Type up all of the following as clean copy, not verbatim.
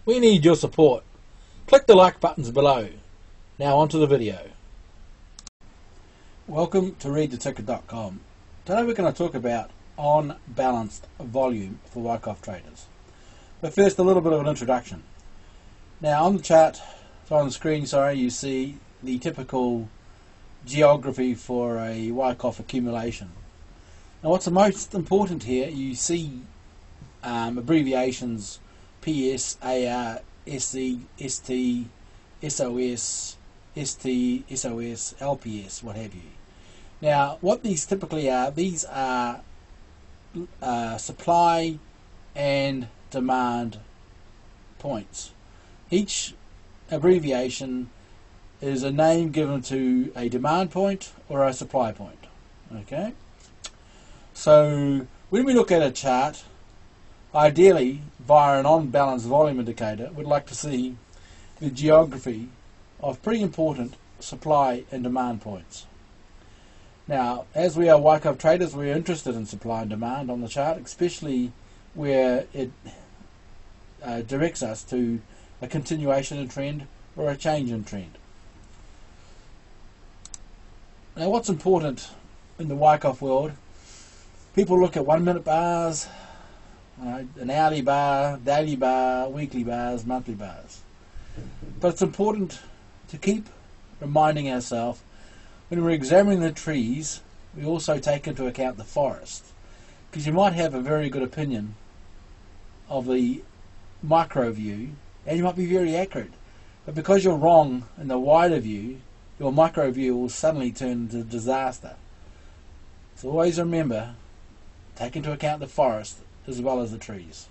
We need your support. Click the like buttons below. Now onto the video. Welcome to readtheticker.com. Today we're going to talk about on-balanced volume for Wyckoff traders. But first, a little bit of an introduction. Now on the chart, on the screen, you see the typical geography for a Wyckoff accumulation. Now what's the most important here, you see abbreviations PS, AR, SC, ST, SOS, ST, SOS, LPS, what have you. Now what these typically are, these are supply and demand points. Each abbreviation is a name given to a demand point or a supply point. Okay, so when we look at a chart, ideally via an on-balance volume indicator, we'd like to see the geography of pretty important supply and demand points. Now, as we are Wyckoff traders, we're interested in supply and demand on the chart, especially where it directs us to a continuation in trend or a change in trend. Now what's important in the Wyckoff world, people look at 1 minute bars, an hourly bar, daily bar, weekly bars, monthly bars. But it's important to keep reminding ourselves when we're examining the trees, we also take into account the forest. Because you might have a very good opinion of the micro view and you might be very accurate. But because you're wrong in the wider view, your micro view will suddenly turn into disaster. So always remember, take into account the forest as well as the trees.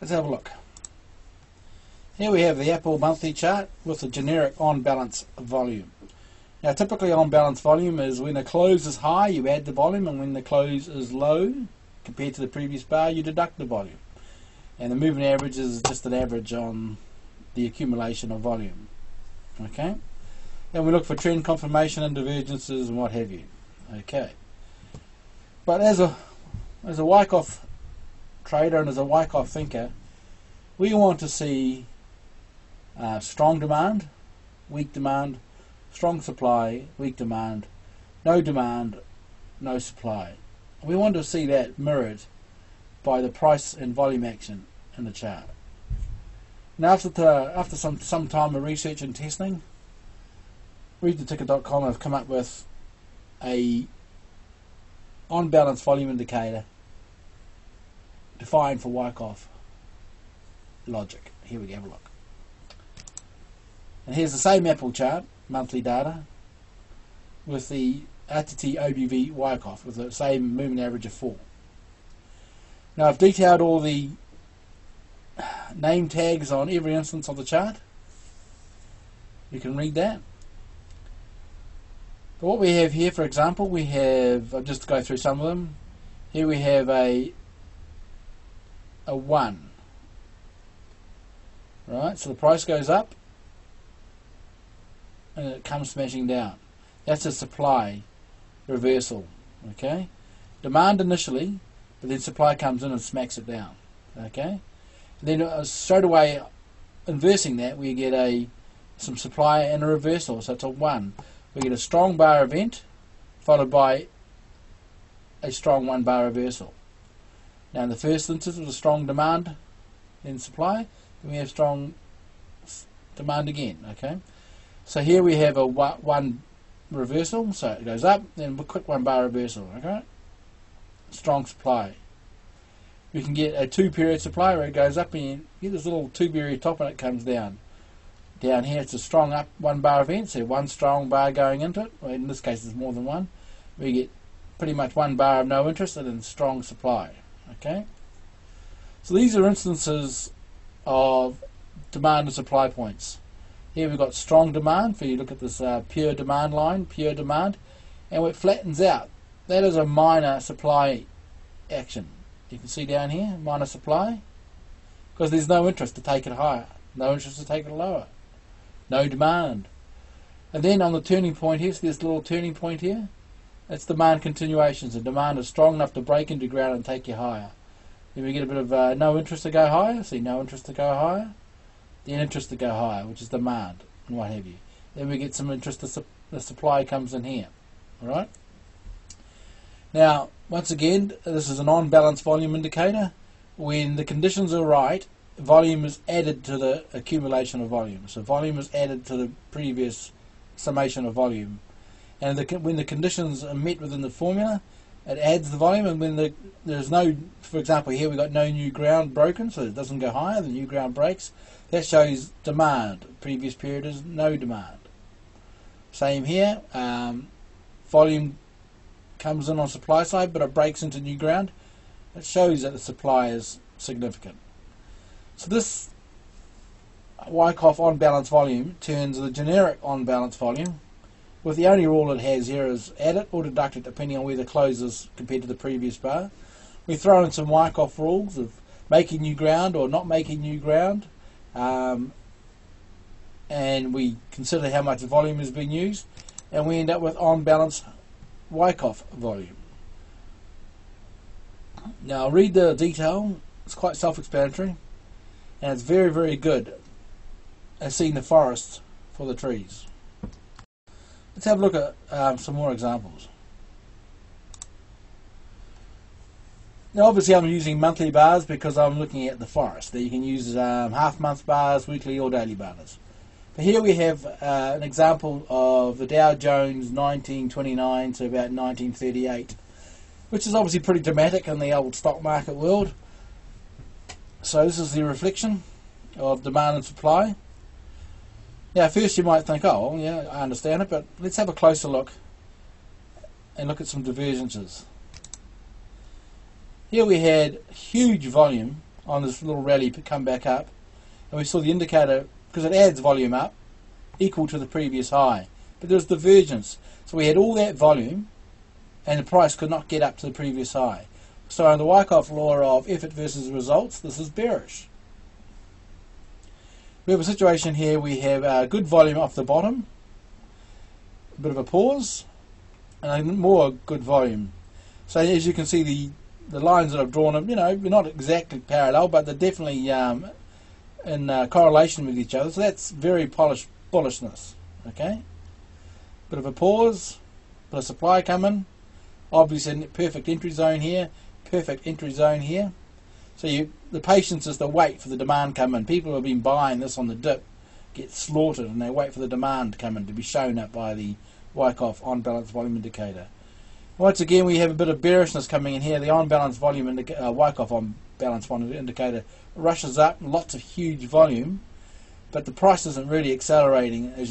Let's have a look. Here we have the Apple monthly chart with the generic on-balance volume. Now typically on-balance volume is when the close is high, you add the volume, and when the close is low compared to the previous bar, you deduct the volume. And the moving average is just an average on the accumulation of volume. Okay, and we look for trend confirmation and divergences and what have you. Okay, but as a Wyckoff trader and as a Wyckoff thinker, we want to see strong demand, weak demand, strong supply, weak demand, no supply. We want to see that mirrored by the price and volume action in the chart. Now after some time of research and testing, readtheticker.com have come up with a on-balance volume indicator defined for Wyckoff logic. Here we go, have a look. And here's the same Apple chart, monthly data, with the RTT OBV Wyckoff with the same moving average of 4. Now I've detailed all the name tags on every instance of the chart. You can read that. But what we have here, for example, we have, I'll just go through some of them. Here we have a 1. Right, so the price goes up and it comes smashing down. That's a supply reversal. Okay, demand initially, but then supply comes in and smacks it down. Okay, and then straight away inversing that, we get some supply and a reversal. So it's a 1. We get a strong bar event followed by a strong 1 bar reversal. Now in the first instance it was a strong demand, then supply, then we have strong demand again. Okay, so here we have a 1 reversal, so it goes up, then a quick 1 bar reversal. Okay, strong supply. We can get a 2-period supply where it goes up and you get this little 2-period top and it comes down. Down here it's a strong up 1 bar event, so 1 strong bar going into it. Well, in this case it's more than 1. We get pretty much 1 bar of no interest and then strong supply. Okay, so these are instances of demand and supply points. Here we've got strong demand. For you look at this pure demand line, pure demand, and it flattens out. That is a minor supply action. You can see down here, minor supply, because there's no interest to take it higher, no interest to take it lower, no demand. And then on the turning point here, so this little turning point here, That's demand continuations. The demand is strong enough to break into ground and take you higher. Then we get a bit of no interest to go higher. See, no interest to go higher. Then interest to go higher, which is demand and what have you. Then we get some interest to the supply comes in here. Alright? Now, once again, this is an on-balance volume indicator. When the conditions are right, volume is added to the accumulation of volume. So volume is added to the previous summation of volume. And when the conditions are met within the formula, it adds the volume. And when there's no, for example, here we've got no new ground broken, so it doesn't go higher, the new ground breaks. That shows demand. Previous period is no demand. Same here. Volume comes in on supply side, but it breaks into new ground. It shows that the supply is significant. So this Wyckoff on balance volume turns the generic on balance volume, with the only rule it has here is add it or deduct it depending on where the close is compared to the previous bar. We throw in some Wyckoff rules of making new ground or not making new ground, and we consider how much volume has been used, and we end up with on balance Wyckoff volume. Now I'll read the detail. It's quite self-explanatory, and it's very, very good at seeing the forest for the trees. Let's have a look at some more examples. Now obviously I'm using monthly bars because I'm looking at the forest. There you can use half-month bars, weekly or daily bars. But here we have an example of the Dow Jones 1929 to about 1938, which is obviously pretty dramatic in the old stock market world. So this is the reflection of demand and supply. Now first you might think, oh well, yeah, I understand it, but let's have a closer look and look at some divergences. Here we had huge volume on this little rally come back up, and we saw the indicator, because it adds volume up, equal to the previous high. But there was divergence. So we had all that volume, and the price could not get up to the previous high. So in the Wyckoff law of effort versus results, this is bearish. We have a situation here, we have good volume off the bottom, a bit of a pause, and more good volume. So as you can see, the lines that I've drawn are, they're not exactly parallel, but they're definitely in correlation with each other. So that's very bullishness. Okay, bit of a pause, bit of supply coming. Obviously, perfect entry zone here, perfect entry zone here. So the patience is to wait for the demand to come in. People have been buying this on the dip, get slaughtered, and they wait for the demand to come in to be shown up by the Wyckoff on balance volume indicator. Once again, we have a bit of bearishness coming in here. The on balance volume Wyckoff on balance volume indicator rushes up, lots of huge volume, but the price isn't really accelerating as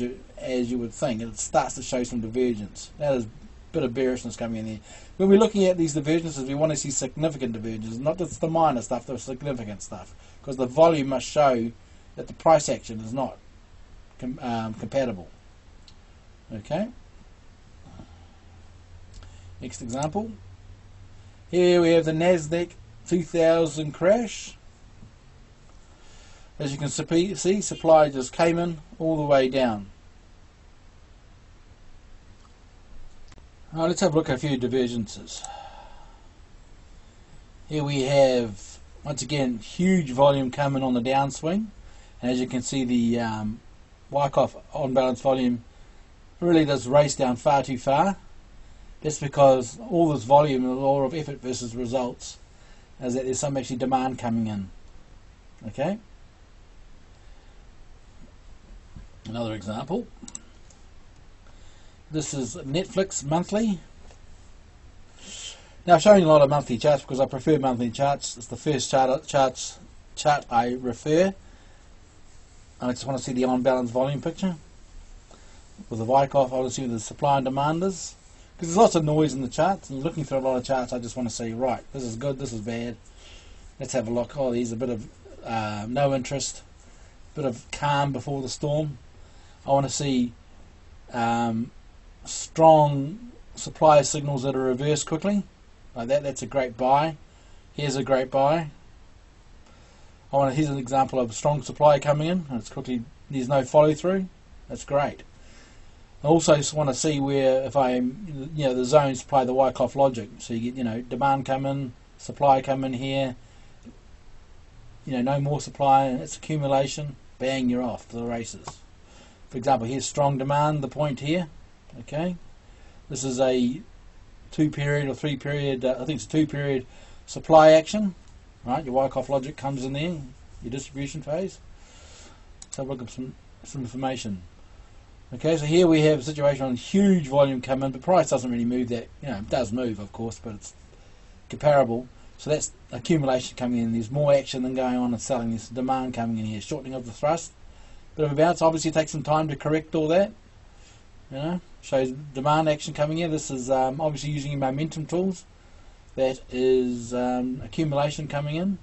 you would think. It starts to show some divergence. That is a bit of bearishness coming in there. When we're looking at these divergences, we want to see significant divergences, not just the minor stuff, the significant stuff, because the volume must show that the price action is not compatible. Okay. Next example. Here we have the Nasdaq 2000 crash. As you can see, supply just came in all the way down. Let's have a look at a few divergences. Here we have, once again, huge volume coming on the downswing. And as you can see, the Wyckoff on balance volume really does race down far too far. That's because all this volume, the law of effort versus results, is that there's some actually demand coming in. Okay. Another example. This is Netflix monthly. Now I'm showing a lot of monthly charts because I prefer monthly charts. It's the first chart I refer. I just want to see the on balance volume picture. With the Wyckoff, I want to see what the supply and demand is. Because there's lots of noise in the charts, and you're looking through a lot of charts. I just want to see, right, this is good, this is bad. Let's have a look. Oh, there's a bit of no interest, a bit of calm before the storm. I want to see strong supply signals that are reversed quickly. Like that, that's a great buy. Here's a great buy. Here's an example of strong supply coming in, and it's quickly, there's no follow through. That's great. I also just want to see where, if the zones play the Wyckoff logic. So you get, demand come in, supply come in here, no more supply and it's accumulation, bang, you're off to the races. For example, here's strong demand, the point here. Okay, this is a 2-period or 3-period, I think it's a 2-period supply action. Right, your Wyckoff logic comes in there, your distribution phase. Let's have a look at some information. Okay, so here we have a situation on huge volume come in, but price doesn't really move that. It does move, of course, but it's comparable. So that's accumulation coming in. There's more action than going on and selling. There's demand coming in here, shortening of the thrust. Bit of a bounce. Obviously, it takes some time to correct all that. Shows demand action coming in. This is obviously using your momentum tools. That is accumulation coming in.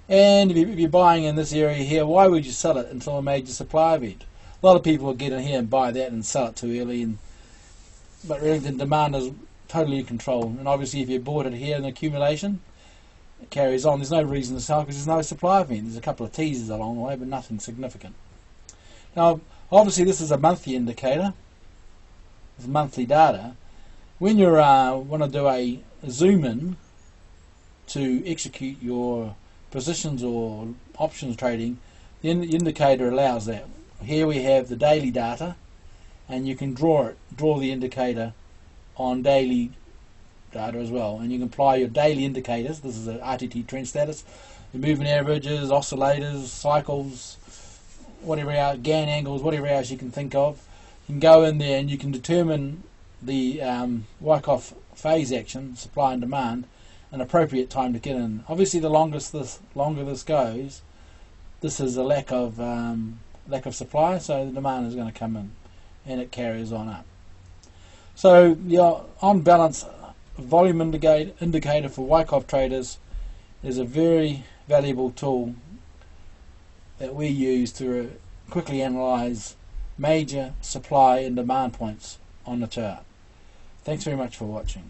And if you're buying in this area here, why would you sell it until a major supply event? A lot of people will get in here and buy that and sell it too early, but really the demand is totally in control. And obviously if you bought it here in accumulation, it carries on. There's no reason to sell because there's no supply event. There's a couple of teasers along the way, but nothing significant. Now obviously this is a monthly indicator. It's monthly data. When you want to do a zoom in to execute your positions or options trading, the indicator allows that. Here we have the daily data, and you can draw the indicator on daily data as well, and you can apply your daily indicators. This is an RTT trend status, the moving averages, oscillators, cycles, whatever else, GAN angles, whatever else you can think of. You can go in there and you can determine the Wyckoff phase action, supply and demand, an appropriate time to get in. Obviously the longer this goes, this is a lack of supply, so the demand is going to come in and it carries on up. So your on balance volume indicator for Wyckoff traders is a very valuable tool that we use to quickly analyze major supply and demand points on the chart. Thanks very much for watching.